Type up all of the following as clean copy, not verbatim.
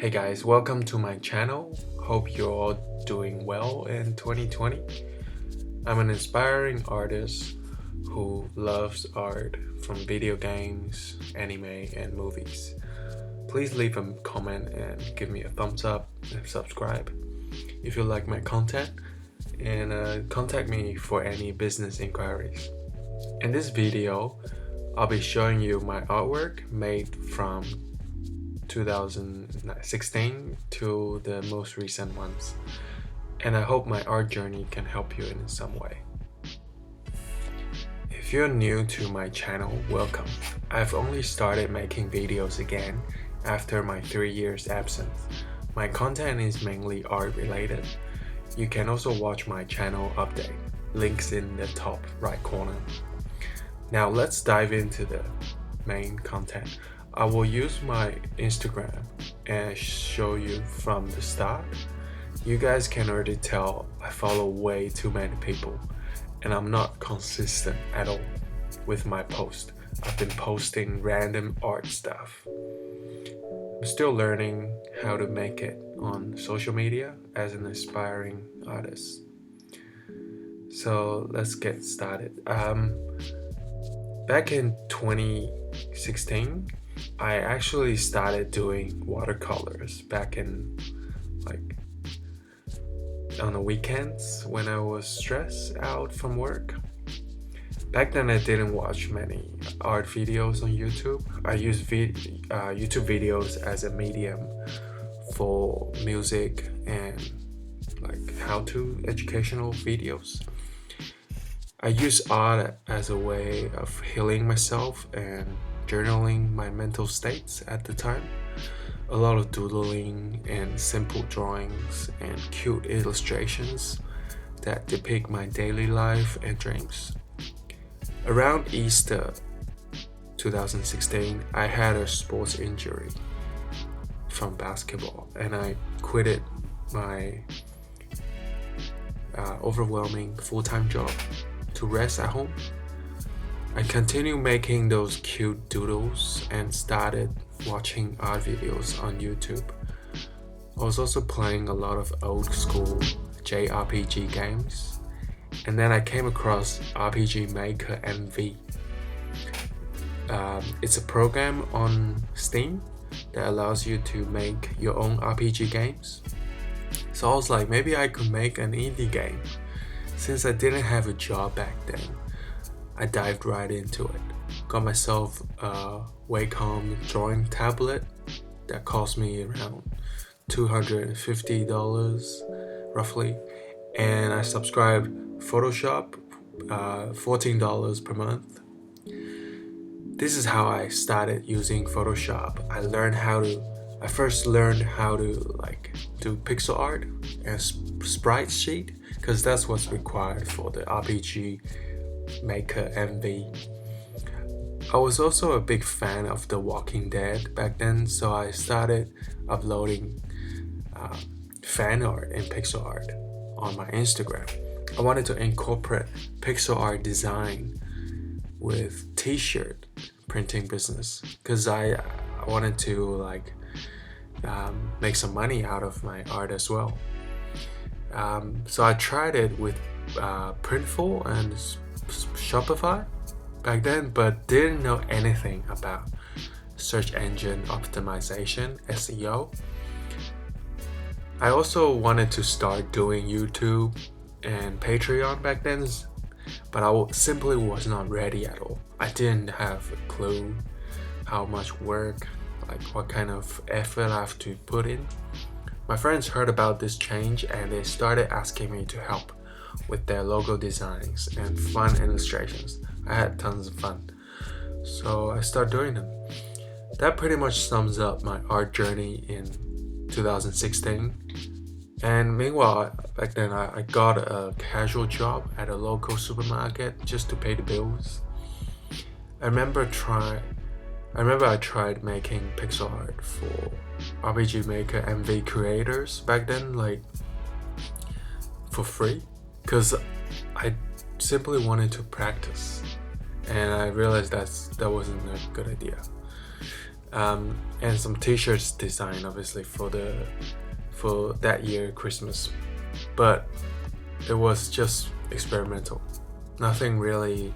Hey guys, welcome to my channel. Hope you're all doing well in 2020. I'm an inspiring artist who loves art from video games, anime, and movies. Please leave a comment and give me a thumbs up and subscribe if you like my content, and contact me for any business inquiries. In this video, I'll be showing you my artwork made from 2016 to the most recent ones, and I hope my art journey can help you in some way. If you're new to my channel, welcome. I've only started making videos again after my 3 years absence. My content is mainly art related. You can also watch my channel update, links in the top right corner. Now let's dive into the main content. I will use my Instagram and show you from the start. You guys can already tell I follow way too many people and I'm not consistent at all with my post. I've been posting random art stuff. I'm still learning how to make it on social media as an aspiring artist. So let's get started. Back in 2016, I actually started doing watercolors back in on the weekends when I was stressed out from work. Back then I didn't watch many art videos on YouTube. I used YouTube videos as a medium for music and how-to educational videos. I use art as a way of healing myself and journaling my mental states at the time. A lot of doodling and simple drawings and cute illustrations that depict my daily life and dreams. Around Easter 2016, I had a sports injury from basketball and I quitted my overwhelming full-time job to rest at home. I continued making those cute doodles and started watching art videos on YouTube. I was also playing a lot of old school JRPG games, and then I came across RPGMakerMV. It's a program on Steam that allows you to make your own RPG games. So I was like, maybe I could make an indie game. Since I didn't have a job back then, I dived right into it. Got myself a Wacom drawing tablet that cost me around $250 roughly, and I subscribed Photoshop, $14 per month. This is how I started using Photoshop. I first learned how to do pixel art and Sprite sheet, because that's what's required for the RPGMakerMV. I was also a big fan of The Walking Dead back then, so I started uploading fan art and pixel art on my Instagram. I wanted to incorporate pixel art design with t-shirt printing business because I wanted to make some money out of my art as well. So I tried it with Printful and Shopify back then, but didn't know anything about search engine optimization, SEO. I also wanted to start doing YouTube and Patreon back then, but I simply was not ready at all. I didn't have a clue how much work, what kind of effort I have to put in. My friends heard about this change and they started asking me to help with their logo designs and fun illustrations. I had tons of fun, so I started doing them. That pretty much sums up my art journey in 2016. And meanwhile, back then I got a casual job at a local supermarket just to pay the bills. I remember I tried making pixel art for RPGMakerMV creators back then, for free, because I simply wanted to practice, and I realized that wasn't a good idea. and some t-shirts design, obviously, for that year Christmas. But it was just experimental. Nothing really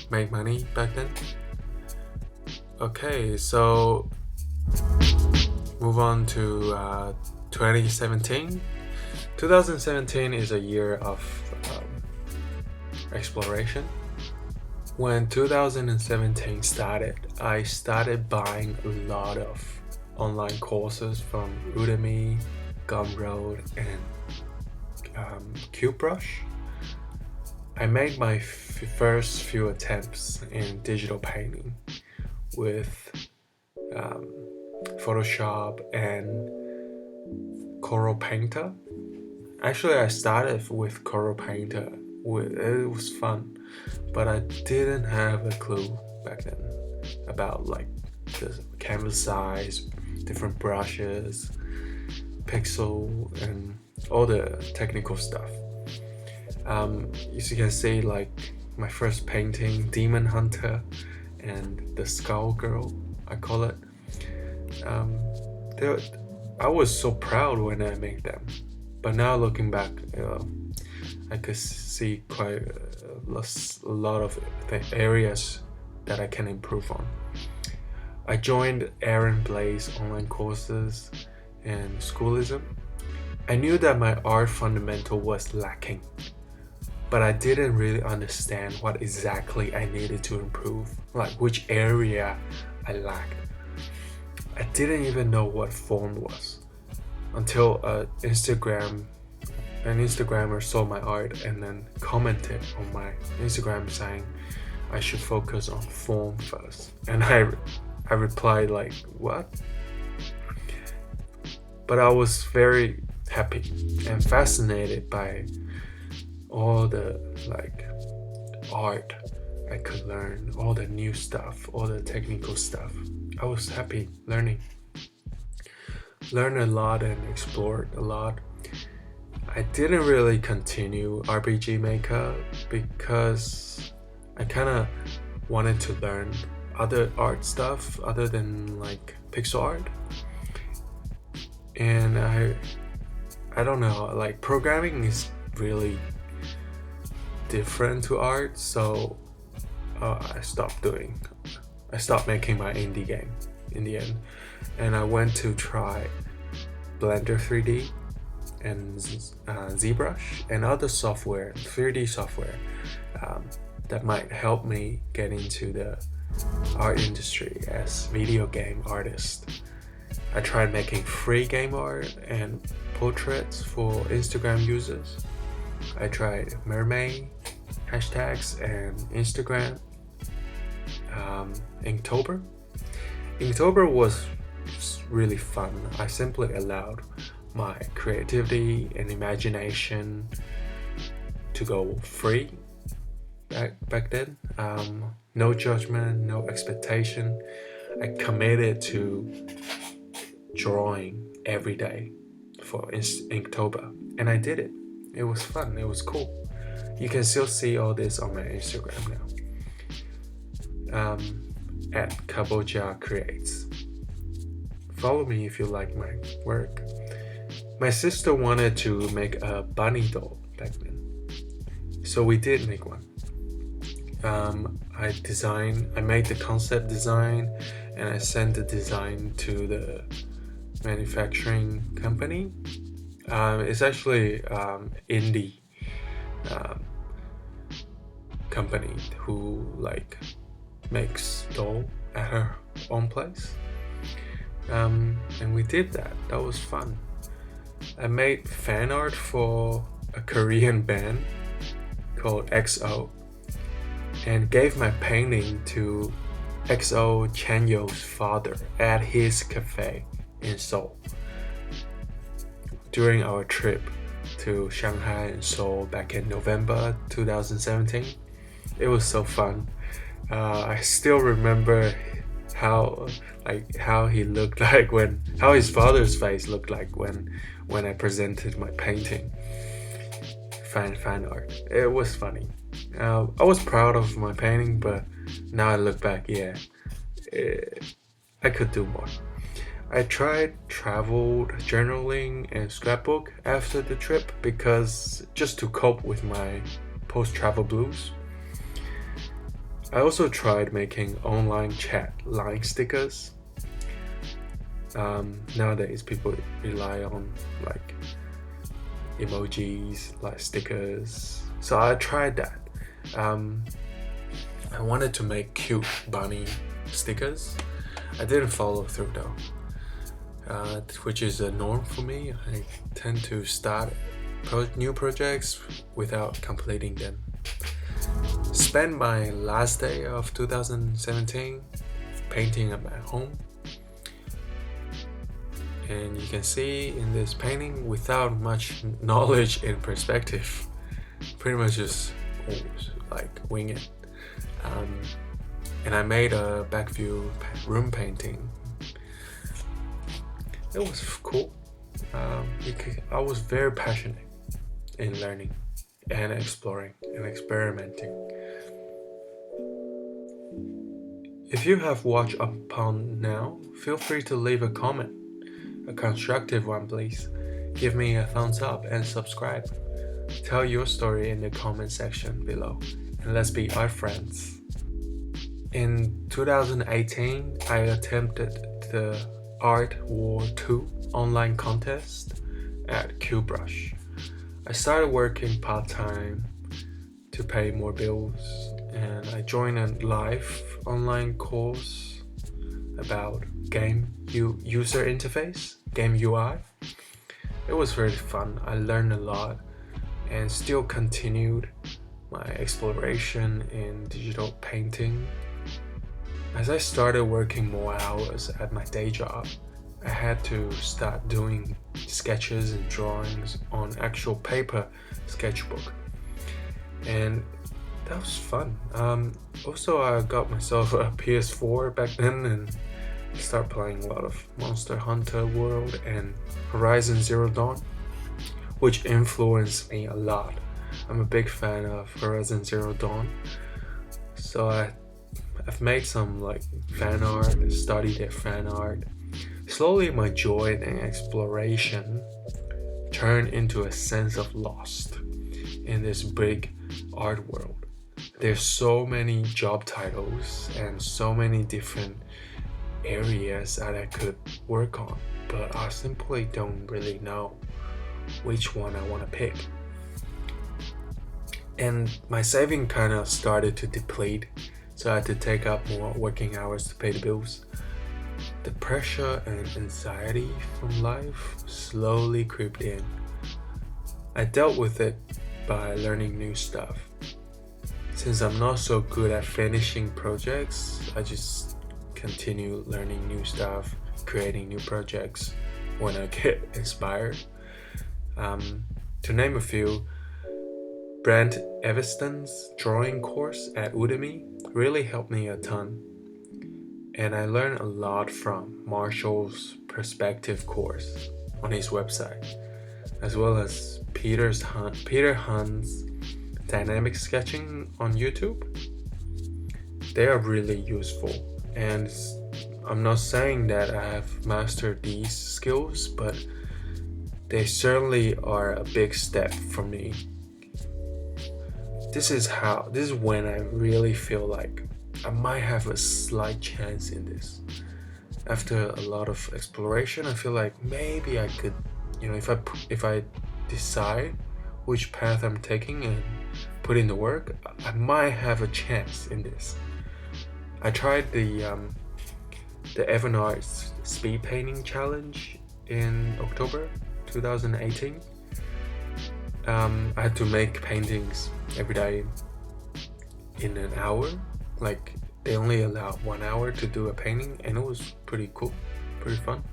made money back then. Okay, so move on to 2017. 2017 is a year of exploration. When 2017 started, I started buying a lot of online courses from UDEMY, Gumroad, and Cubebrush. I made my first few attempts in digital painting with Photoshop and Coral Painter. Actually, I started with Coral Painter. It was fun, but I didn't have a clue back then about like the canvas size, different brushes, pixel, and all the technical stuff. As you can see, like my first painting, Demon Hunter, and the Skull Girl, I call it. I was so proud when I made them, but now looking back, I could see quite a lot of areas that I can improve on. I joined Aaron Blaze online courses and Schoolism. I knew that my art fundamental was lacking, but I didn't really understand what exactly I needed to improve, like which area I lacked. I didn't even know what form was until an Instagrammer saw my art and then commented on my Instagram saying I should focus on form first. And I replied like, what? But I was very happy and fascinated by all the like art I could learn, all the new stuff, all the technical stuff. I was happy learned a lot and explored a lot. I didn't really continue RPG Maker because I kind of wanted to learn other art stuff other than like pixel art. And I don't know, like programming is really different to art, so I stopped making my indie game in the end, and I went to try Blender 3D and Zbrush and other software, 3D software that might help me get into the art industry as video game artist. I tried making free game art and portraits for Instagram users. I tried MerMay hashtags and Instagram. Inktober. Inktober was really fun. I simply allowed my creativity and imagination to go free back then. No judgment, no expectation. I committed to drawing every day for Inktober, and I did it. It was fun. It was cool. You can still see all this on my Instagram now. At KabochaCreates. Follow me if you like my work. My sister wanted to make a bunny doll back then, so we did make one. I made the concept design and I sent the design to the manufacturing company. It's actually indie company who like makes doll at her own place. And we did that. That was fun. I made fan art for a Korean band called XO and gave my painting to XO Chanyeol's father at his cafe in Seoul during our trip to Shanghai and Seoul back in November 2017. It was so fun. I still remember how he looked like how his father's face looked like when I presented my painting, fan art. It was funny. I was proud of my painting, but now I look back, yeah, I could do more. I tried travel journaling and scrapbook after the trip because just to cope with my post-travel blues. I also tried making online chat line stickers. Nowadays people rely on like emojis, like stickers. So I tried that. I wanted to make cute bunny stickers. I didn't follow through though, which is a norm for me. I tend to start new projects without completing them. Spent my last day of 2017 painting at my home. And you can see in this painting, without much knowledge and perspective, pretty much just like wing it. And I made a back view room painting. It was cool. I was very passionate in learning and exploring and experimenting. If you have watched up upon now, feel free to leave a comment. A constructive one, please. Give me a thumbs up and subscribe. Tell your story in the comment section below, and let's be art friends. In 2018, I attempted the Art War 2 online contest at Cubebrush. I started working part-time to pay more bills, and I joined a live online course about game user interface, game UI. It was very fun. I learned a lot and still continued my exploration in digital painting. As I started working more hours at my day job, I had to start doing sketches and drawings on actual paper sketchbook, and that was fun. Also, I got myself a PS4 back then and start playing a lot of Monster Hunter World and Horizon Zero Dawn, which influenced me a lot. I'm a big fan of Horizon Zero Dawn, so I've made some like fan art, studied their fan art. Slowly my joy and exploration turned into a sense of lost in this big art world. There's so many job titles and so many different areas that I could work on, but I simply don't really know which one I want to pick. And my saving kind of started to deplete, so I had to take up more working hours to pay the bills. The pressure and anxiety from life slowly crept in. I dealt with it by learning new stuff. Since I'm not so good at finishing projects, I just continue learning new stuff, creating new projects when I get inspired. To name a few, Brent Everston's drawing course at UDEMY really helped me a ton. And I learned a lot from Marshall's perspective course on his website, as well as Peter Hunt's dynamic sketching on YouTube. They are really useful, and I'm not saying that I have mastered these skills, but they certainly are a big step for me. This is when I really feel like I might have a slight chance in this. After a lot of exploration, I feel like maybe I could, if I decide which path I'm taking and put in the work, I might have a chance in this. I tried the Evernote speed painting challenge in October 2018. I had to make paintings every day in an hour. Like, they only allowed 1 hour to do a painting, and it was pretty cool, pretty fun.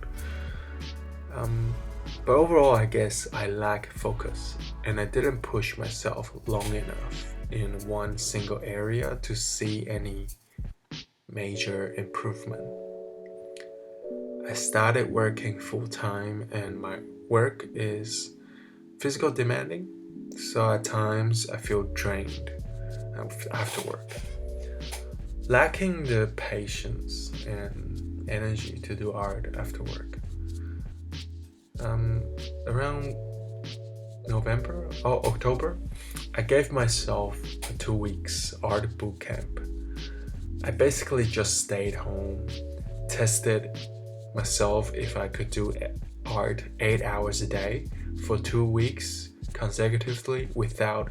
But overall, I guess I lack focus, and I didn't push myself long enough in one single area to see any major improvement. I started working full-time, and my work is physical demanding, so at times I feel drained after work. lacking the patience and energy to do art after work. Around October, I gave myself a 2 weeks art bootcamp. I basically just stayed home, tested myself if I could do art 8 hours a day for 2 weeks consecutively without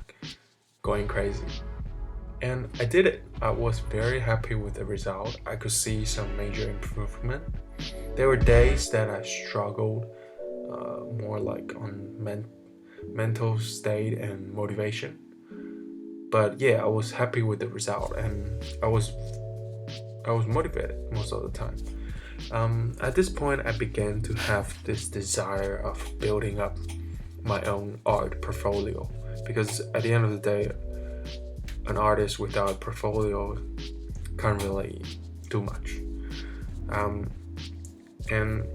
going crazy. And I did it. I was very happy with the result. I could see some major improvement. There were days that I struggled more like on mental state and motivation. But yeah, I was happy with the result, and I was motivated most of the time. At this point, I began to have this desire of building up my own art portfolio, because at the end of the day, an artist without a portfolio can't really do much. And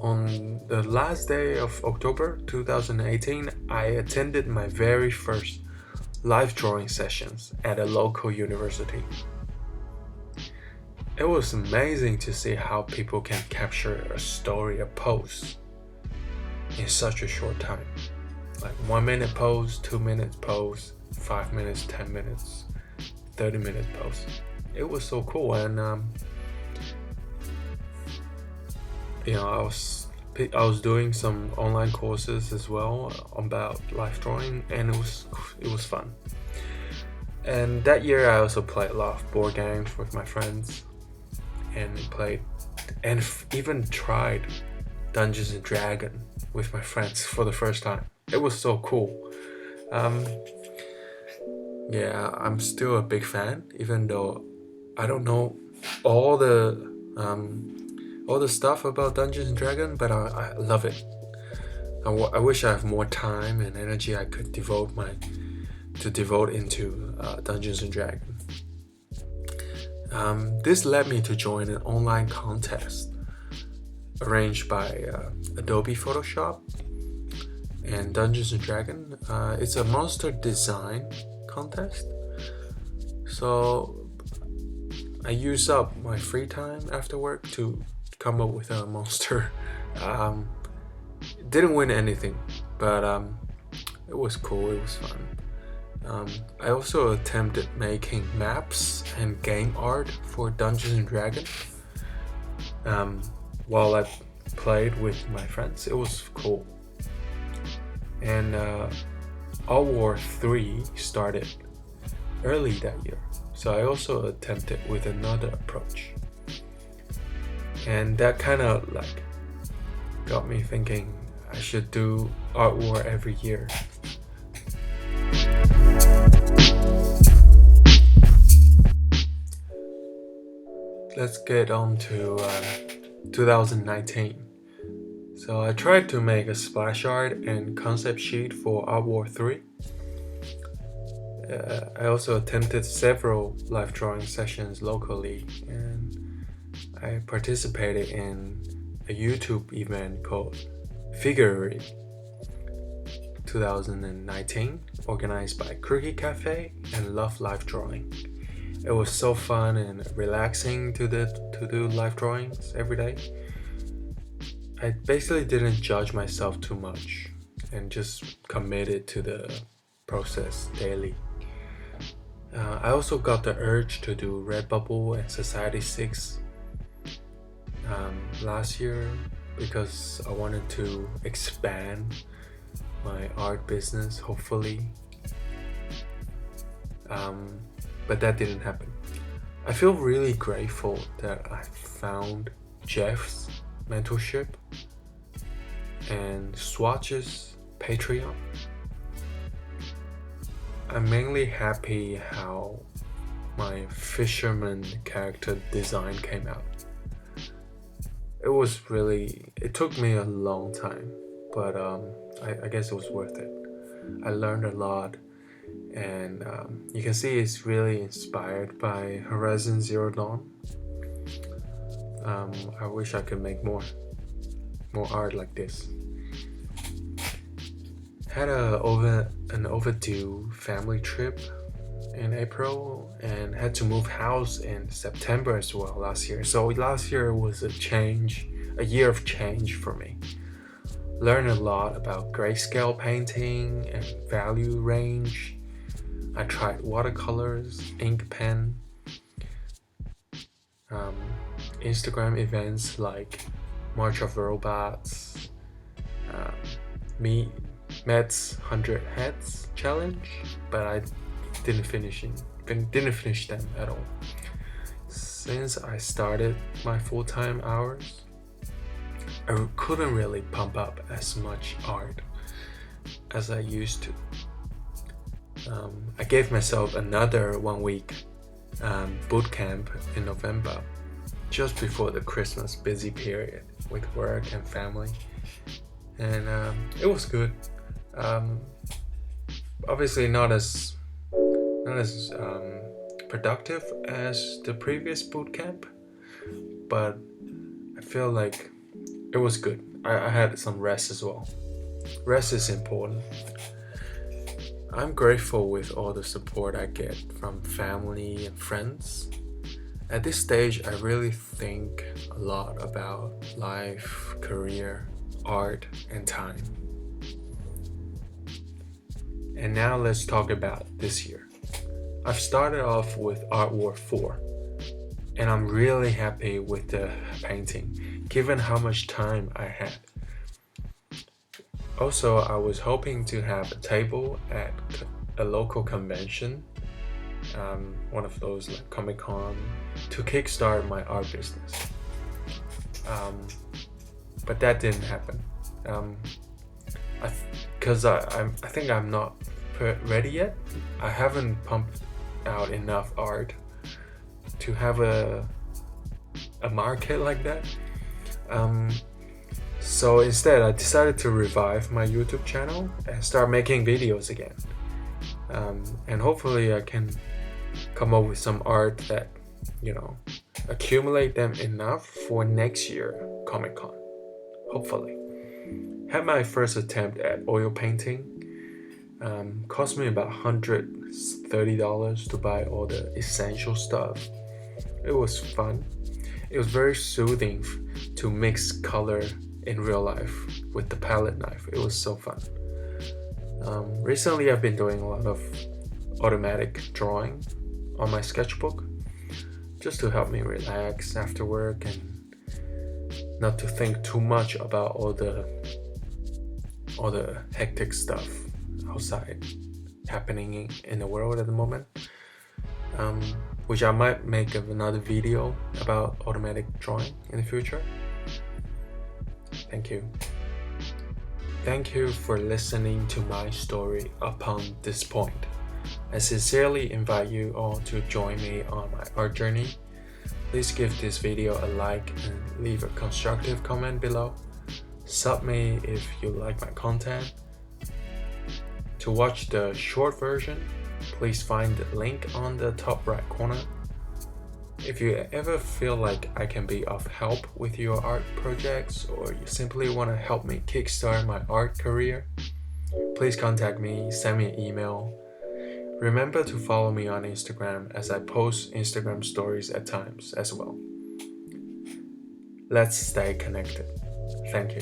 on the last day of October 2018, I attended my very first live drawing sessions at a local university. It was amazing to see how people can capture a story, a pose, in such a short time. Like 1 minute pose, 2 minutes pose, 5 minutes, 10 minutes, 30-minute pose. It was so cool, and I was doing some online courses as well about live drawing, and it was fun. And that year I also played a lot of board games with my friends, and even tried Dungeons and Dragons with my friends for the first time. It was so cool. Yeah, I'm still a big fan, even though I don't know all the stuff about Dungeons and Dragons, but I love it. I wish I have more time and energy I could devote into Dungeons and Dragons. This led me to join an online contest arranged by Adobe Photoshop and Dungeons and Dragons. It's a monster design contest. So I use up my free time after work to come up with a monster. Didn't win anything, but it was cool. It was fun. I also attempted making maps and game art for Dungeons and Dragons. While I played with my friends, it was cool. And All War 3 started early that year, so I also attempted with another approach. And that kind of got me thinking I should do Art War every year. Let's get on to 2019. So I tried to make a splash art and concept sheet for Art War 3. I also attempted several live drawing sessions locally, and I participated in a YouTube event called Figure 2019, organized by Crooked Cafe and Love Live Drawing. It was so fun and relaxing to do live drawings every day. I basically didn't judge myself too much and just committed to the process daily. I also got the urge to do Redbubble and Society 6 last year because I wanted to expand my art business, hopefully. But that didn't happen. I feel really grateful that I found Jeff's mentorship and Swatch's Patreon. I'm mainly happy how my fisherman character design came out. It took me a long time, but I guess it was worth it. I learned a lot, and you can see it's really inspired by Horizon Zero Dawn. I wish I could make more art like this. Had an overdue family trip in April and had to move house in September as well last year. So last year was a year of change for me. Learned a lot about grayscale painting and value range. I tried watercolors, ink pen, Instagram events like March of Robots, Mets 100 Heads challenge, but I didn't finish them at all. Since I started my full-time hours, I couldn't really pump up as much art as I used to. I gave myself another 1 week bootcamp in November, just before the Christmas busy period with work and family, and it was good. Obviously not as productive as the previous bootcamp, but I feel like it was good. I had some rest as well. Rest is important. I'm grateful with all the support I get from family and friends. At this stage, I really think a lot about life, career, art, and time. And now let's talk about this year. I've started off with Art War 4, and I'm really happy with the painting, given how much time I had. Also, I was hoping to have a table at a local convention, one of those like Comic-Con, to kickstart my art business. But that didn't happen. Because I think I'm not ready yet. I haven't pumped out enough art to have a market like that. So instead, I decided to revive my YouTube channel and start making videos again. And hopefully I can come up with some art that, accumulate them enough for next year Comic-Con. Hopefully. Had my first attempt at oil painting. Cost me about $130 to buy all the essential stuff. It was fun. It was very soothing to mix color in real life with the palette knife. It was so fun. Recently I've been doing a lot of automatic drawing on my sketchbook, just to help me relax after work and not to think too much about all the hectic stuff outside happening in the world at the moment, which I might make another video about automatic drawing in the future. Thank you. Thank you for listening to my story upon this point. I sincerely invite you all to join me on my art journey. Please give this video a like and leave a constructive comment below. Sub me if you like my content. To watch the short version, please find the link on the top right corner. If you ever feel like I can be of help with your art projects, or you simply want to help me kickstart my art career, please contact me, send me an email. Remember to follow me on Instagram, as I post Instagram stories at times as well. Let's stay connected. Thank you.